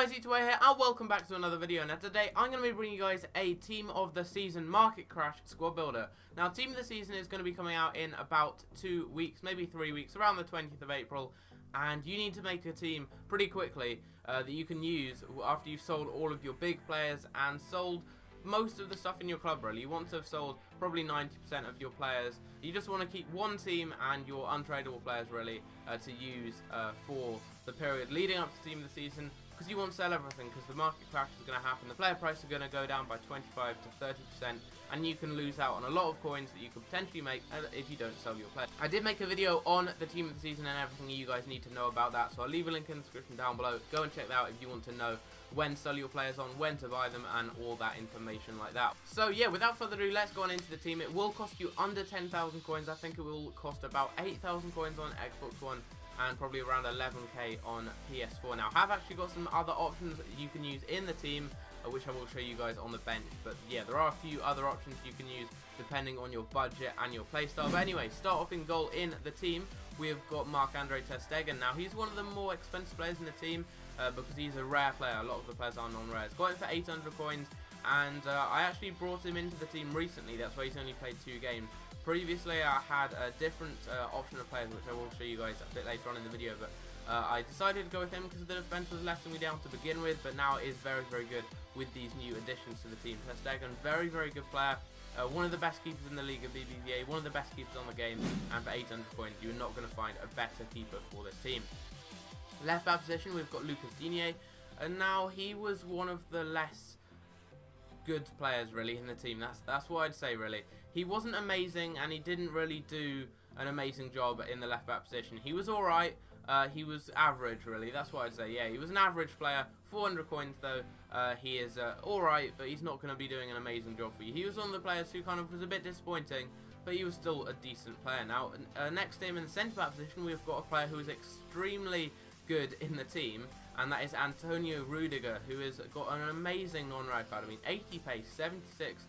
guys, it's Way here, and welcome back to another video. Now today, I'm going to be bringing you guys a Team of the Season Market Crash Squad Builder. Now, Team of the Season is going to be coming out in about 2 weeks, maybe 3 weeks, around the 20th of April. And you need to make a team pretty quickly that you can use after you've sold all of your big players and sold most of the stuff in your club. Really, you want to have sold probably 90% of your players. You just want to keep one team and your untradeable players really to use for the period leading up to Team of the Season, because you want to sell everything, because the market crash is going to happen. The player price is going to go down by 25 to 30%, and you can lose out on a lot of coins that you could potentially make if you don't sell your players. I did make a video on the Team of the Season and everything you guys need to know about that, so I'll leave a link in the description down below. Go and check that out if you want to know when to sell your players on, when to buy them, and all that information like that. So yeah, without further ado, let's go on into the team. It will cost you under 10,000 coins. I think it will cost about 8,000 coins on Xbox One and probably around 11k on PS4. Now, I have actually got some other options that you can use in the team, which I will show you guys on the bench. But yeah, there are a few other options you can use depending on your budget and your playstyle. But anyway, start off in goal in the team. We have got Marc-Andre ter Stegen. Now, he's one of the more expensive players in the team because he's a rare player. A lot of the players are non-rares. Got him for 800 coins, and I actually brought him into the team recently. That's why he's only played 2 games. Previously, I had a different option of players, which I will show you guys a bit later on in the video, but I decided to go with him because the defense was letting me down to begin with, but now it is very, very good with these new additions to the team. Ter Stegen, very, very good player. One of the best keepers in the league of BBVA, one of the best keepers on the game, and for 800 coins, you're not going to find a better keeper for this team. Left back position, we've got Lucas Digne, and now he was one of the less good players really in the team. That's what I'd say really. He wasn't amazing, and he didn't really do an amazing job in the left back position. He was alright. He was average really. That's what I'd say. Yeah, he was an average player. 400 coins though. He is alright, but he's not going to be doing an amazing job for you. He was one of the players who kind of was a bit disappointing, but he was still a decent player. Now, next to him in the centre back position, we've got a player who is extremely good in the team, and that is Antonio Rudiger, who has got an amazing non-rare card. I mean, 80 pace, 76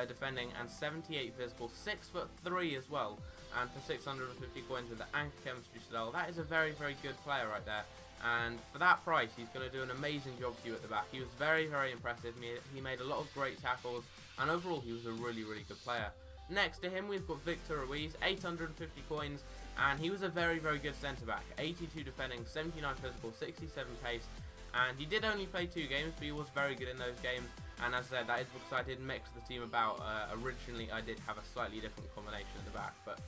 defending, and 78 physical, 6'3" as well, and for 650 coins with the anchor chemistry style. That is a very, very good player right there, and for that price, he's going to do an amazing job for you at the back. He was very, very impressive. He made a lot of great tackles, and overall, he was a really, really good player. Next to him, we've got Victor Ruiz, 850 coins, and he was a very, very good centre-back. 82 defending, 79 physical, 67 pace, and he did only play 2 games, but he was very good in those games. And as I said, that is because I did mix the team about. Originally, I did have a slightly different combination at the back, but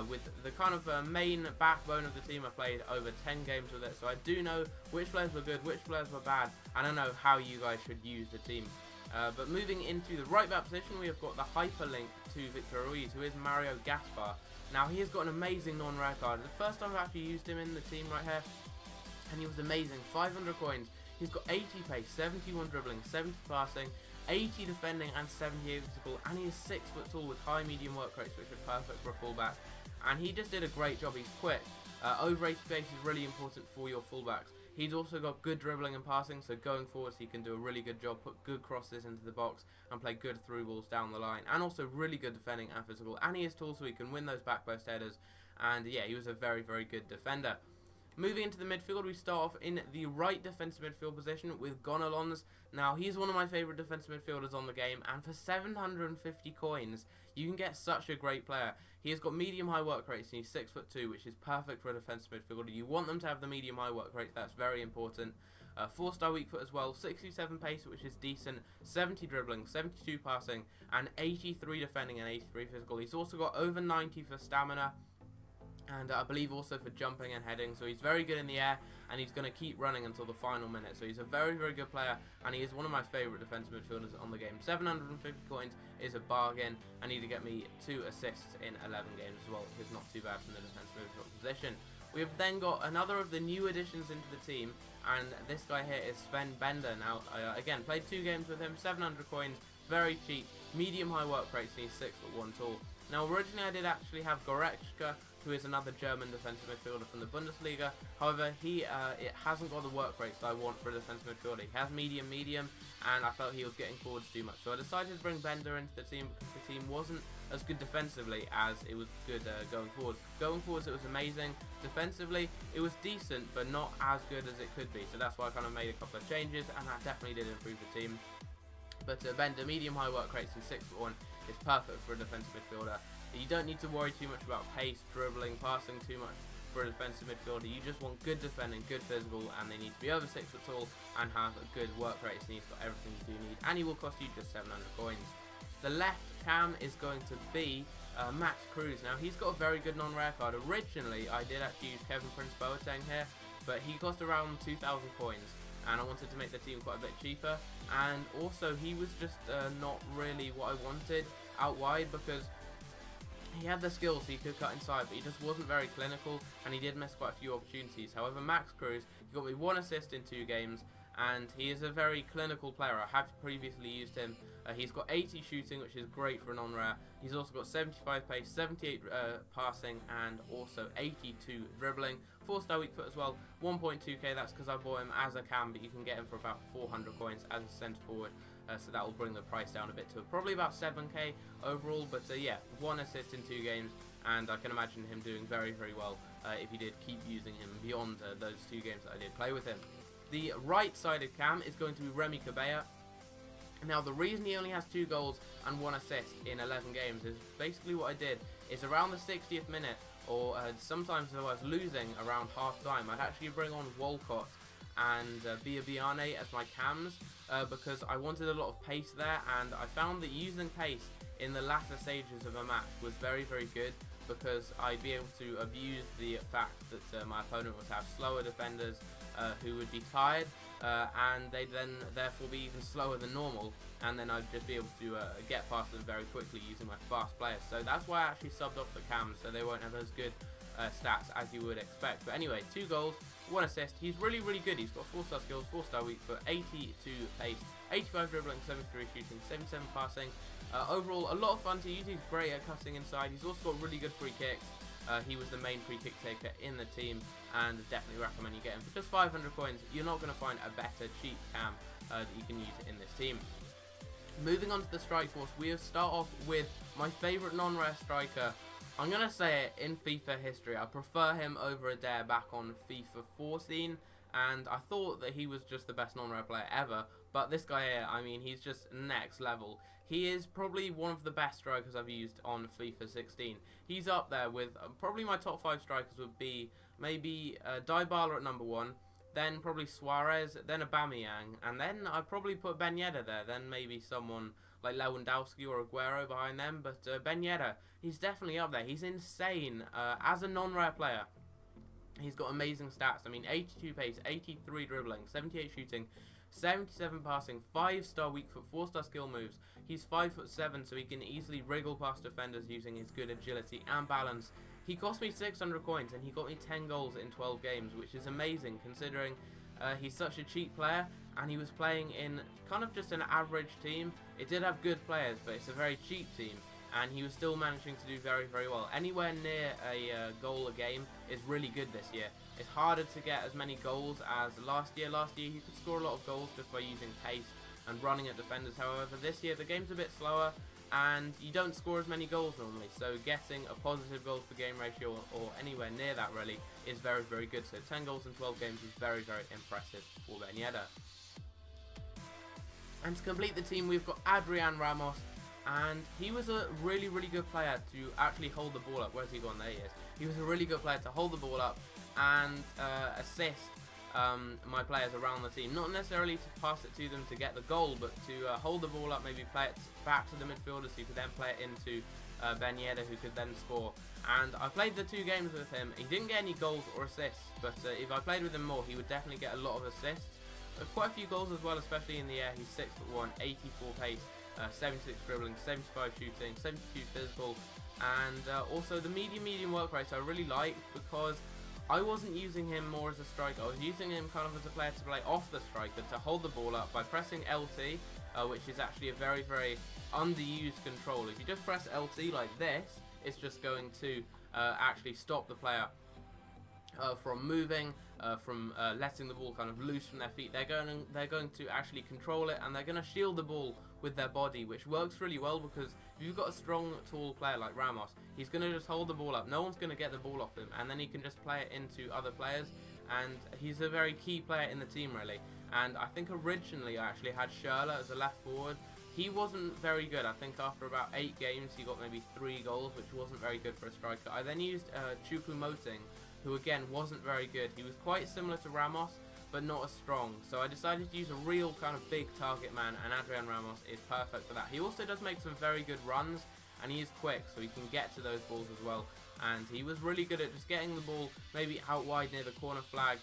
with the kind of main backbone of the team, I played over 10 games with it, so I do know which players were good, which players were bad, and I know how you guys should use the team. But moving into the right back position, we have got the hyperlink to Victor Ruiz, who is Mario Gaspar. Now, he has got an amazing non-rare card. The first time I've actually used him in the team right here, and he was amazing. 500 coins. He's got 80 pace, 71 dribbling, 70 passing, 80 defending, and 78 physical, and he is 6 foot tall with high medium work rates, which are perfect for a fullback. And he just did a great job. He's quick. Over 80 pace is really important for your fullbacks. He's also got good dribbling and passing, so going forwards he can do a really good job, put good crosses into the box, and play good through balls down the line. And also really good defending and physical. And he is tall, so he can win those back post headers. And yeah, he was a very, very good defender. Moving into the midfield, we start off in the right defensive midfield position with Gonalons. Now, he's one of my favourite defensive midfielders on the game, and for 750 coins, you can get such a great player. He has got medium-high work rates, and he's 6'2", which is perfect for a defensive midfielder. You want them to have the medium-high work rate, that's very important. 4-star weak foot as well, 67 pace, which is decent, 70 dribbling, 72 passing, and 83 defending and 83 physical. He's also got over 90 for stamina, and I believe also for jumping and heading, so he's very good in the air, and he's going to keep running until the final minute. So he's a very, very good player, and he is one of my favourite defensive midfielders on the game. 750 coins is a bargain, and he did get me 2 assists in 11 games as well, which is not too bad from the defensive midfield position. We have then got another of the new additions into the team, and this guy here is Sven Bender. Now, again, played 2 games with him, 700 coins, very cheap, medium high work rates, and he's 6'1" tall. Now, originally I did actually have Goretzka who is another German defensive midfielder from the Bundesliga. However, it hasn't got the work rates that I want for a defensive midfielder. He has medium, and I felt he was getting forwards too much. So I decided to bring Bender into the team because the team wasn't as good defensively as it was good going forwards. Going forwards, it was amazing. Defensively, it was decent, but not as good as it could be. So that's why I kind of made a couple of changes, and that definitely did improve the team. But Bender, medium-high work rates and 6'1", is perfect for a defensive midfielder. You don't need to worry too much about pace, dribbling, passing too much for a defensive midfielder. You just want good defending, good physical, and they need to be over 6 foot tall and have a good work rate. So he's got everything you do need, and he will cost you just 700 coins. The left cam is going to be Max Cruz. Now he's got a very good non-rare card. Originally I did actually use Kevin Prince Boateng here, but he cost around 2,000 coins, and I wanted to make the team quite a bit cheaper, and also he was just not really what I wanted out wide, because he had the skills, he could cut inside, but he just wasn't very clinical, and he did miss quite a few opportunities. However, Max Cruz, he got me 1 assist in 2 games, and he is a very clinical player. I have previously used him. He's got 80 shooting, which is great for a non-rare. He's also got 75 pace, 78 passing, and also 82 dribbling. 4-star weak foot as well, 1.2k. That's because I bought him as a cam, but you can get him for about 400 coins as a centre forward. So that will bring the price down a bit to probably about 7k overall. But yeah, 1 assist in 2 games, and I can imagine him doing very, very well if he did keep using him beyond those 2 games that I did play with him. The right-sided cam is going to be Remy Cabella. Now, the reason he only has 2 goals and 1 assist in 11 games is basically what I did is around the 60th minute, or sometimes if I was losing around half-time, I'd actually bring on Walcott and Biabiane as my cams because I wanted a lot of pace there, and I found that using pace in the latter stages of a match was very, very good, because I'd be able to abuse the fact that my opponent would have slower defenders who would be tired, and they'd then therefore be even slower than normal, and then I'd just be able to get past them very quickly using my fast players. So that's why I actually subbed off the cams, so they won't have as good stats as you would expect. But anyway, 2 goals, 1 assist. He's really, really good. He's got 4-star skills, 4-star weak foot, 82 pace, 85 dribbling, 73 shooting, 77 passing. Overall, a lot of fun to use. He's great at cutting inside. He's also got really good free kicks. He was the main free kick taker in the team, and definitely recommend you get him for just 500 coins. You're not going to find a better cheap cam that you can use in this team. Moving on to the strike force, we'll start off with my favourite non-rare striker. I'm going to say it, in FIFA history. I prefer him over Yedder back on FIFA 14, and I thought that he was just the best non-rare player ever, but this guy here, I mean, he's just next level. He is probably one of the best strikers I've used on FIFA 16. He's up there with probably my top 5 strikers would be maybe Dybala at number 1, then probably Suarez, then Aubameyang, and then I'd probably put Ben Yedder there, then maybe someone like Lewandowski or Aguero behind them. But Ben Yedder, he's definitely up there. He's insane as a non-rare player. He's got amazing stats. I mean, 82 pace, 83 dribbling, 78 shooting, 77 passing, 5-star weak foot, 4-star skill moves. He's 5'7", so he can easily wriggle past defenders using his good agility and balance. He cost me 600 coins, and he got me 10 goals in 12 games, which is amazing considering he's such a cheap player, and he was playing in kind of just an average team. It did have good players, but it's a very cheap team, and he was still managing to do very, very well. Anywhere near a goal a game is really good this year. It's harder to get as many goals as last year. Last year he could score a lot of goals just by using pace and running at defenders. However, this year the game's a bit slower, and you don't score as many goals normally, so getting a positive goals per game ratio or anywhere near that really is very, very good. So 10 goals in 12 games is very, very impressive for Ben Yedder. And to complete the team, we've got Adrian Ramos, and he was a really, really good player to actually hold the ball up. Where's he gone? There he is. He was a really good player to hold the ball up and assist my players around the team. Not necessarily to pass it to them to get the goal, but to hold the ball up, maybe play it back to the midfielders who could then play it into Ben Yedder, who could then score. And I played the 2 games with him. He didn't get any goals or assists, but if I played with him more, he would definitely get a lot of assists. Quite a few goals as well, especially in the air. He's 6'1", 84 pace, 76 dribbling, 75 shooting, 72 physical, and also the medium work rate I really like, because I wasn't using him more as a striker. I was using him kind of as a player to play off the striker, to hold the ball up by pressing LT, which is actually a very, very underused control. If you just press LT like this, it's just going to actually stop the player from moving, from letting the ball kind of loose from their feet. They're going to actually control it, and they're going to shield the ball with their body, which works really well because if you've got a strong, tall player like Ramos, he's going to just hold the ball up. No one's going to get the ball off him, and then he can just play it into other players, and he's a very key player in the team, really. And I think originally I actually had Schürrle as a left forward. He wasn't very good. I think after about 8 games he got maybe 3 goals, which wasn't very good for a striker. I then used Choupo-Moting, who again wasn't very good. He was quite similar to Ramos, but not as strong. So I decided to use a real kind of big target man, and Adrian Ramos is perfect for that. He also does make some very good runs, and he is quick, so he can get to those balls as well. And he was really good at just getting the ball maybe out wide near the corner flag.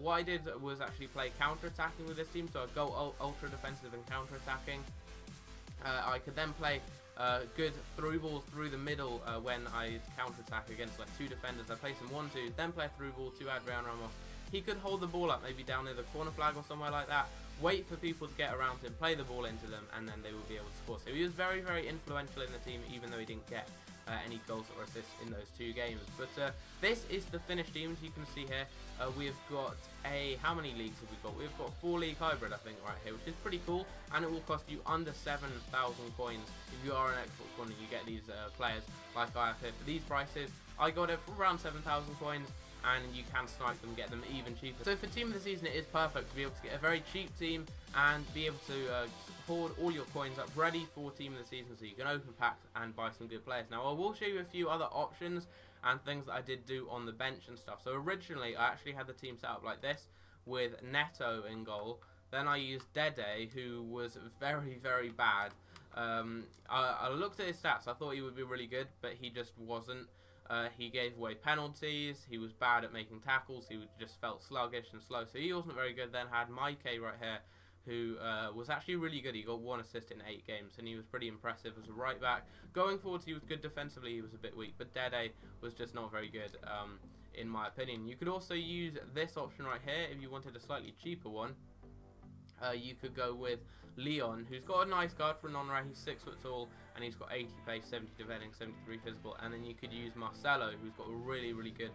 What I did was actually play counter-attacking with this team, so I'd go ultra defensive and counter-attacking. I could then play good through balls through the middle when I counter-attack against like 2 defenders. I place him 1-2, then play through ball to Adrian Ramos. He could hold the ball up maybe down near the corner flag or somewhere like that, wait for people to get around him, play the ball into them, and then they would be able to score. So he was very, very influential in the team, even though he didn't get any goals or assists in those 2 games. But this is the finished team, as you can see here. We've got how many leagues have we got? We've got 4 league hybrid, I think, right here, which is pretty cool, and it will cost you under 7,000 coins if you are an Xbox One and you get these players like I have here for these prices. I got it for around 7,000 coins, and you can snipe them, get them even cheaper. So for Team of the Season, it is perfect to be able to get a very cheap team and be able to hoard all your coins up ready for Team of the Season, so you can open packs and buy some good players. Now I will show you a few other options and things that I did do on the bench and stuff. So originally I actually had the team set up like this with Neto in goal. Then I used Dede, who was very, very bad. I looked at his stats, I thought he would be really good, but he just wasn't. He gave away penalties, he was bad at making tackles, he just felt sluggish and slow, so he wasn't very good. Then had Maike right here, who was actually really good. He got 1 assist in 8 games, and he was pretty impressive as a right back. Going forward, he was good defensively, he was a bit weak, but Dede was just not very good, in my opinion. You could also use this option right here if you wanted a slightly cheaper one. You could go with Leon, who's got a nice guard for a non-rare. He's 6 foot tall, and he's got 80 pace, 70 defending, 73 physical. And then you could use Marcelo, who's got a really, really good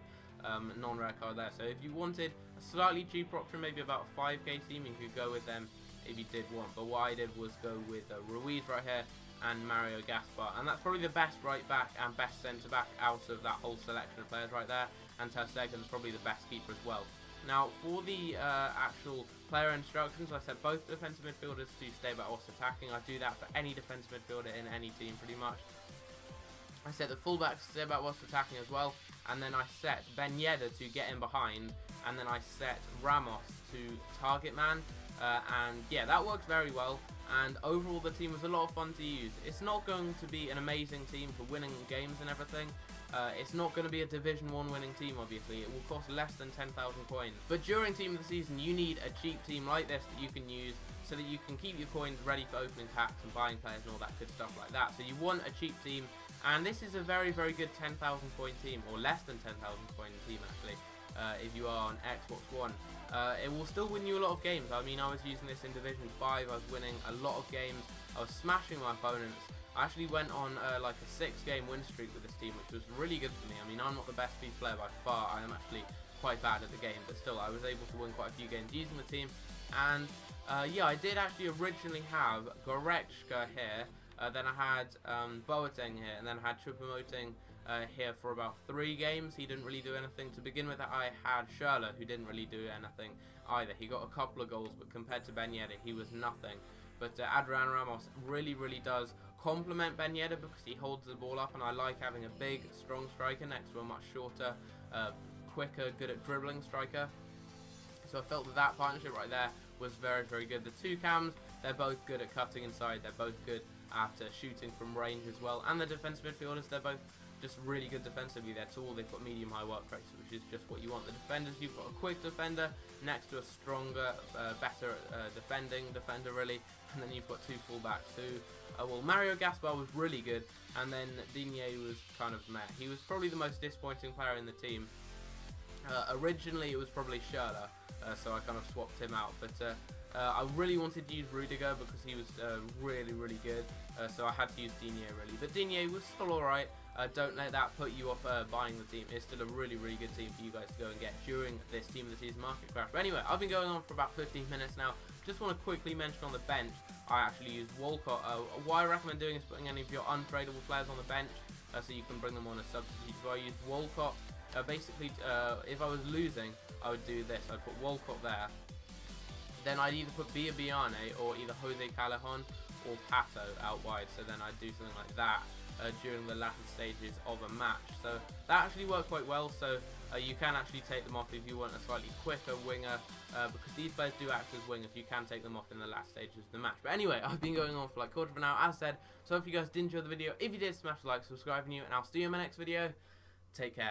non-rare card there. So if you wanted a slightly cheaper option, maybe about a 5k team, you could go with them if you did want. But what I did was go with Ruiz right here and Mario Gaspar, and that's probably the best right back and best centre back out of that whole selection of players right there. And Ter Stegen's probably the best keeper as well. Now, for the actual player instructions, I set both defensive midfielders to stay back whilst attacking. I do that for any defensive midfielder in any team, pretty much. I set the fullbacks to stay back whilst attacking as well, and then I set Ben Yedder to get in behind, and then I set Ramos to target man, and yeah, that worked very well. And overall, the team was a lot of fun to use. It's not going to be an amazing team for winning games and everything. It's not going to be a Division 1 winning team, obviously. It will cost less than 10,000 coins. But during Team of the Season, you need a cheap team like this that you can use so that you can keep your coins ready for opening packs and buying players and all that good stuff like that. So you want a cheap team, and this is a very, very good 10,000 coin team, or less than 10,000 coin team, actually, if you are on Xbox One. It will still win you a lot of games. I mean, I was using this in Division 5, I was winning a lot of games, I was smashing my opponents. I actually went on like a 6-game win streak with this team, which was really good for me. I mean, I'm not the best FIFA player by far, I am actually quite bad at the game, but still, I was able to win quite a few games using the team. And yeah, I did actually originally have Goretzka here, then I had Boateng here, and then I had Choupo-Moting here for about 3 games. He didn't really do anything. To begin with, I had Schürrle, who didn't really do anything either. He got a couple of goals, but compared to Ben Yedder, he was nothing. But Adrian Ramos really, really does complement Ben Yedder because he holds the ball up, and I like having a big, strong striker next to a much shorter, quicker, good at dribbling striker. So I felt that that partnership right there was very, very good. The 2 cams, they're both good at cutting inside, they're both good at shooting from range as well, and the defensive midfielders, they're both just really good defensively. They're tall, they've got medium high work rates, which is just what you want. The defenders, you've got a quick defender next to a stronger, better defending defender really, and then you've got 2 fullbacks who, well, Mario Gaspar was really good, and then Digne was kind of meh. He was probably the most disappointing player in the team. Originally it was probably Schürrle, so I kind of swapped him out, but I really wanted to use Rudiger because he was really, really good, so I had to use Digne really. But Digne was still alright. don't let that put you off buying the team. It's still a really, really good team for you guys to go and get during this Team of the Season market crash. But anyway, I've been going on for about 15 minutes now. Just want to quickly mention on the bench, I actually use Walcott. What I recommend doing is putting any of your untradeable players on the bench so you can bring them on as substitutes. So I use Walcott. Basically, if I was losing, I would do this. I'd put Walcott there. Then I'd either put Biabiane or either Jose Callejon or Pato out wide. So then I'd do something like that during the latter stages of a match. So that actually worked quite well. So you can actually take them off if you want a slightly quicker winger, because these players do act as wingers. You can take them off in the last stages of the match. But anyway, I've been going on for like a quarter of an hour, as said. So if you guys did enjoy the video, if you did, smash the like, subscribe, and I'll see you in my next video. Take care.